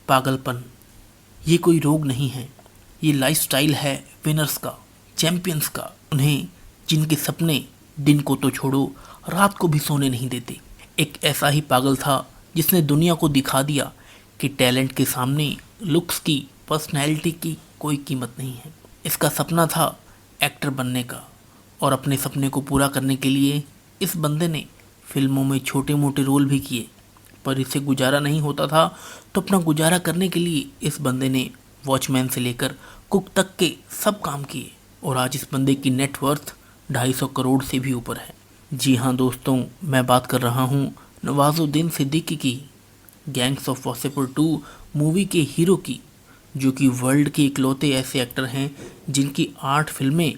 पागलपन ये कोई रोग नहीं है, ये लाइफस्टाइल है विनर्स का, चैंपियंस का। उन्हें जिनके सपने दिन को तो छोड़ो रात को भी सोने नहीं देते। एक ऐसा ही पागल था जिसने दुनिया को दिखा दिया कि टैलेंट के सामने लुक्स की, पर्सनैलिटी की कोई कीमत नहीं है। इसका सपना था एक्टर बनने का और अपने सपने को पूरा करने के लिए इस बंदे ने फिल्मों में छोटे मोटे रोल भी किए, पर इसे गुजारा नहीं होता था तो अपना गुजारा करने के लिए इस बंदे ने वॉचमैन से लेकर कुक तक के सब काम किए और आज इस बंदे की नेटवर्थ 250 करोड़ से भी ऊपर है। जी हाँ दोस्तों, मैं बात कर रहा हूँ नवाजुद्दीन सिद्दीकी की, गैंग्स ऑफ वासेपुर 2 मूवी के हीरो की, जो कि वर्ल्ड के इकलौते ऐसे एक्टर हैं जिनकी 8 फिल्में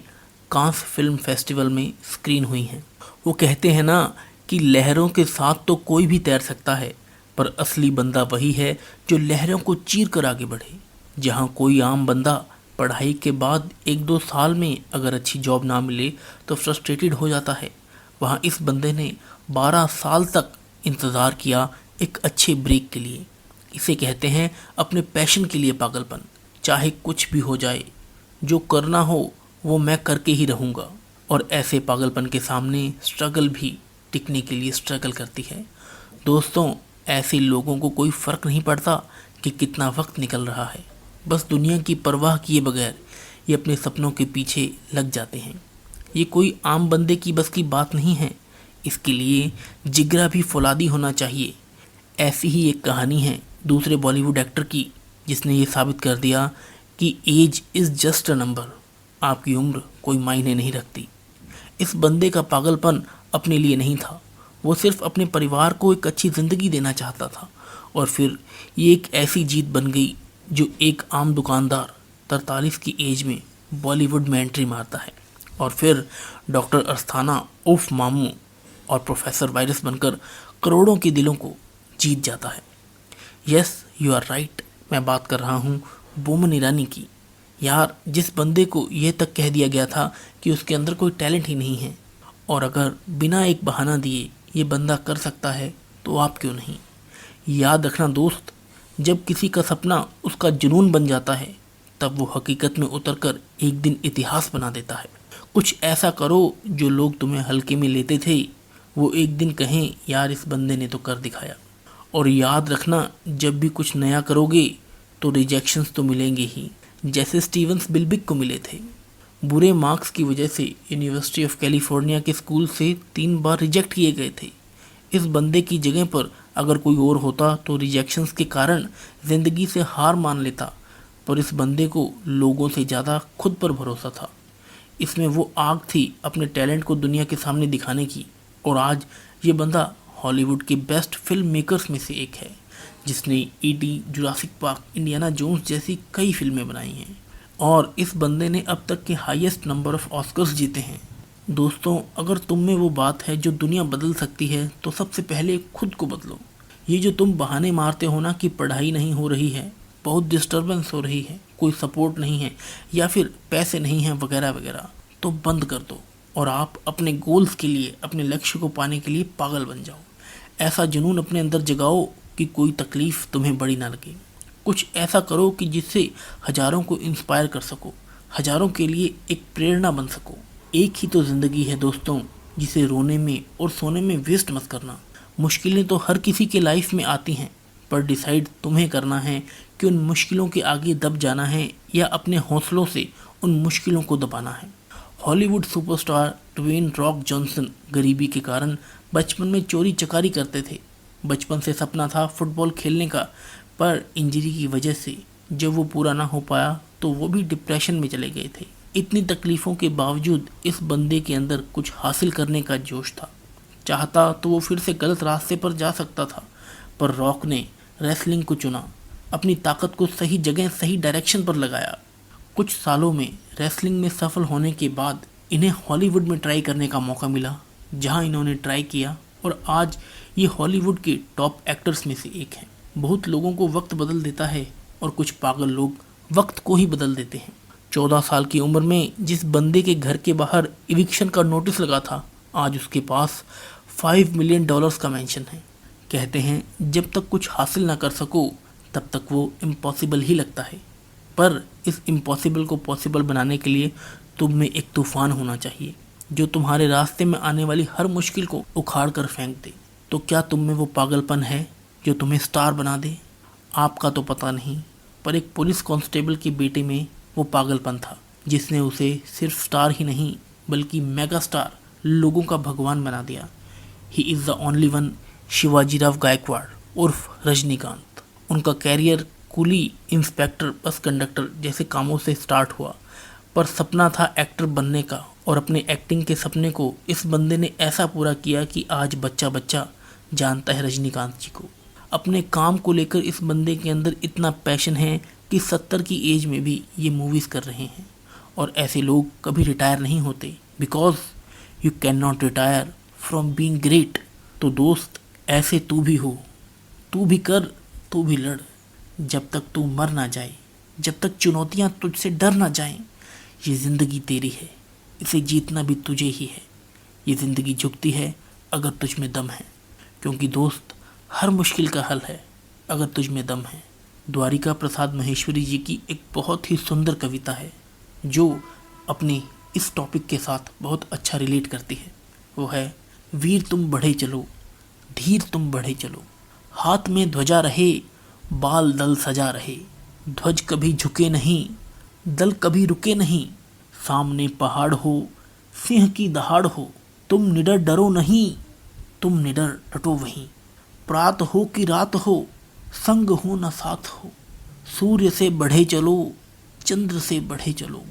कांस फिल्म फेस्टिवल में स्क्रीन हुई हैं। वो कहते हैं ना कि लहरों के साथ तो कोई भी तैर सकता है, पर असली बंदा वही है जो लहरों को चीर कर आगे बढ़े। जहाँ कोई आम बंदा पढ़ाई के बाद 1-2 साल में अगर अच्छी जॉब ना मिले तो फ्रस्ट्रेटेड हो जाता है, वहाँ इस बंदे ने 12 साल तक इंतज़ार किया एक अच्छे ब्रेक के लिए। इसे कहते हैं अपने पैशन के लिए पागलपन। चाहे कुछ भी हो जाए, जो करना हो वो मैं करके ही रहूँगा। और ऐसे पागलपन के सामने स्ट्रगल भी टिकने के लिए स्ट्रगल करती है। दोस्तों, ऐसे लोगों को कोई फ़र्क नहीं पड़ता कि कितना वक्त निकल रहा है, बस दुनिया की परवाह किए बगैर ये अपने सपनों के पीछे लग जाते हैं। ये कोई आम बंदे की बस की बात नहीं है, इसके लिए जिगरा भी फौलादी होना चाहिए। ऐसी ही एक कहानी है दूसरे बॉलीवुड एक्टर की, जिसने ये साबित कर दिया कि age is just a number, आपकी उम्र कोई मायने नहीं रखती। इस बंदे का पागलपन अपने लिए नहीं था, वो सिर्फ अपने परिवार को एक अच्छी ज़िंदगी देना चाहता था। और फिर ये एक ऐसी जीत बन गई जो एक आम दुकानदार 43 की एज में बॉलीवुड में एंट्री मारता है और फिर डॉक्टर अस्थाना उर्फ मामू और प्रोफेसर वायरस बनकर करोड़ों के दिलों को जीत जाता है। यस, यू आर राइट, मैं बात कर रहा हूँ बोमन ईरानी की। यार, जिस बंदे को ये तक कह दिया गया था कि उसके अंदर कोई टैलेंट ही नहीं है, और अगर बिना एक बहाना दिए ये बंदा कर सकता है तो आप क्यों नहीं। याद रखना दोस्त, जब किसी का सपना उसका जुनून बन जाता है तब वो हकीकत में उतरकर एक दिन इतिहास बना देता है। कुछ ऐसा करो जो लोग तुम्हें हल्के में लेते थे, वो एक दिन कहें यार इस बंदे ने तो कर दिखाया। और याद रखना, जब भी कुछ नया करोगे तो रिजेक्शंस तो मिलेंगे ही, जैसे स्टीवन स्पिलबर्ग को मिले थे। बुरे मार्क्स की वजह से यूनिवर्सिटी ऑफ कैलिफोर्निया के स्कूल से 3 बार रिजेक्ट किए गए थे। इस बंदे की जगह पर अगर कोई और होता तो रिजेक्शंस के कारण ज़िंदगी से हार मान लेता, पर इस बंदे को लोगों से ज़्यादा खुद पर भरोसा था। इसमें वो आग थी अपने टैलेंट को दुनिया के सामने दिखाने की। और आज ये बंदा हॉलीवुड के बेस्ट फिल्म मेकर्स में से एक है, जिसने ET, Jurassic Park, Indiana Jones जैसी कई फिल्में बनाई हैं। और इस बंदे ने अब तक के हाईएस्ट नंबर ऑफ ऑस्कर्स जीते हैं। दोस्तों, अगर तुम में वो बात है जो दुनिया बदल सकती है तो सबसे पहले खुद को बदलो। ये जो तुम बहाने मारते हो ना कि पढ़ाई नहीं हो रही है, बहुत डिस्टर्बेंस हो रही है, कोई सपोर्ट नहीं है या फिर पैसे नहीं हैं वगैरह वगैरह, तो बंद कर दो और आप अपने गोल्स के लिए, अपने लक्ष्य को पाने के लिए पागल बन जाओ। ऐसा जुनून अपने अंदर जगाओ कि कोई तकलीफ़ तुम्हें बड़ी ना लगे। कुछ ऐसा करो कि जिससे हज़ारों को इंस्पायर कर सको, हज़ारों के लिए एक प्रेरणा बन सको। एक ही तो ज़िंदगी है दोस्तों, जिसे रोने में और सोने में वेस्ट मत करना। मुश्किलें तो हर किसी के लाइफ में आती हैं, पर डिसाइड तुम्हें करना है कि उन मुश्किलों के आगे दब जाना है या अपने हौसलों से उन मुश्किलों को दबाना है। Hollywood superstar Dwayne Rock Johnson गरीबी के कारण बचपन में चोरी चकारी करते थे। बचपन से सपना था फुटबॉल खेलने का, पर इंजरी की वजह से जब वो पूरा ना हो पाया तो वो भी डिप्रेशन में चले गए थे। इतनी तकलीफ़ों के बावजूद इस बंदे के अंदर कुछ हासिल करने का जोश था। चाहता तो वो फिर से गलत रास्ते पर जा सकता था, पर रॉक ने रेसलिंग को चुना, अपनी ताकत को सही जगह, सही डायरेक्शन पर लगाया। कुछ सालों में रेसलिंग में सफल होने के बाद इन्हें हॉलीवुड में ट्राई करने का मौका मिला, जहां इन्होंने ट्राई किया और आज ये हॉलीवुड के टॉप एक्टर्स में से एक हैं। बहुत लोगों को वक्त बदल देता है और कुछ पागल लोग वक्त को ही बदल देते हैं। 14 साल की उम्र में जिस बंदे के घर के बाहर इविक्शन का नोटिस लगा था, आज उसके पास $5 मिलियन का मेंशन है। कहते हैं जब तक कुछ हासिल ना कर सको तब तक वो इम्पॉसिबल ही लगता है। पर इस इम्पॉसिबल को पॉसिबल बनाने के लिए तुम में एक तूफान होना चाहिए जो तुम्हारे रास्ते में आने वाली हर मुश्किल को उखाड़ कर फेंक दे। तो क्या तुम में वो पागलपन है जो तुम्हें स्टार बना दे? आपका तो पता नहीं, पर एक पुलिस कांस्टेबल के बेटे में वो पागलपन था जिसने उसे सिर्फ स्टार ही नहीं बल्कि मेगा स्टार, लोगों का भगवान बना दिया। He is the only one Shivajirao Gaikwad उर्फ रजनीकांत। उनका कैरियर कुली, इंस्पेक्टर, बस कंडक्टर जैसे कामों से स्टार्ट हुआ, पर सपना था एक्टर बनने का और अपने एक्टिंग के सपने को इस बंदे ने ऐसा पूरा किया कि आज बच्चा बच्चा जानता है रजनीकांत जी को। अपने काम को लेकर इस बंदे के अंदर इतना पैशन है कि 70 की एज में भी ये मूवीज़ कर रहे हैं। और ऐसे लोग कभी रिटायर नहीं होते, because you can not retire from being great. तो दोस्त, ऐसे तू भी हो, तू भी कर, तू भी लड़, जब तक तू मर ना जाए, जब तक चुनौतियां तुझसे डर ना जाएं। ये ज़िंदगी तेरी है, इसे जीतना भी तुझे ही है। ये ज़िंदगी झुकती है अगर तुझ में दम है, क्योंकि दोस्त हर मुश्किल का हल है अगर तुझ में दम है। द्वारिका प्रसाद महेश्वरी जी की एक बहुत ही सुंदर कविता है जो अपने इस टॉपिक के साथ बहुत अच्छा रिलेट करती है। वो है, वीर तुम बढ़े चलो, धीर तुम बढ़े चलो, हाथ में ध्वजा रहे, बाल दल सजा रहे, ध्वज कभी झुके नहीं, दल कभी रुके नहीं, सामने पहाड़ हो, सिंह की दहाड़ हो, तुम निडर डरो नहीं, तुम निडर डटो वहीं, प्रात हो कि रात हो, संग हो न साथ हो, सूर्य से बढ़े चलो, चंद्र से बढ़े चलो,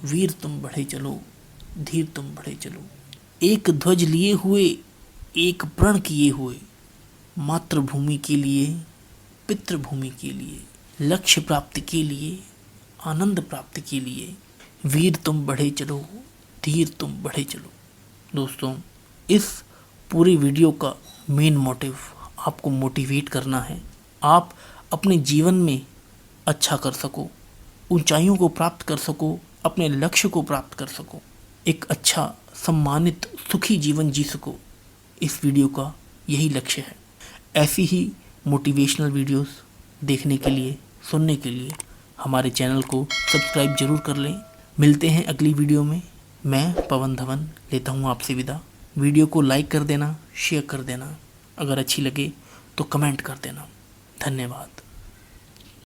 वीर तुम बढ़े चलो, धीर तुम बढ़े चलो। एक ध्वज लिए हुए, एक प्रण किए हुए, मातृभूमि के लिए, पितृभूमि के लिए, लक्ष्य प्राप्ति के लिए, आनंद प्राप्ति के लिए, वीर तुम बढ़े चलो, धीर तुम बढ़े चलो। दोस्तों, इस पूरी वीडियो का मेन मोटिव आपको मोटिवेट करना है, आप अपने जीवन में अच्छा कर सको, ऊंचाइयों को प्राप्त कर सको, अपने लक्ष्य को प्राप्त कर सको, एक अच्छा सम्मानित सुखी जीवन जी सको। इस वीडियो का यही लक्ष्य है। ऐसी ही मोटिवेशनल वीडियोस देखने के लिए, सुनने के लिए हमारे चैनल को सब्सक्राइब जरूर कर लें। मिलते हैं अगली वीडियो में। मैं पवन धवन लेता हूँ आपसे विदा। वीडियो को लाइक कर देना, शेयर कर देना, अगर अच्छी लगे तो कमेंट कर देना। धन्यवाद।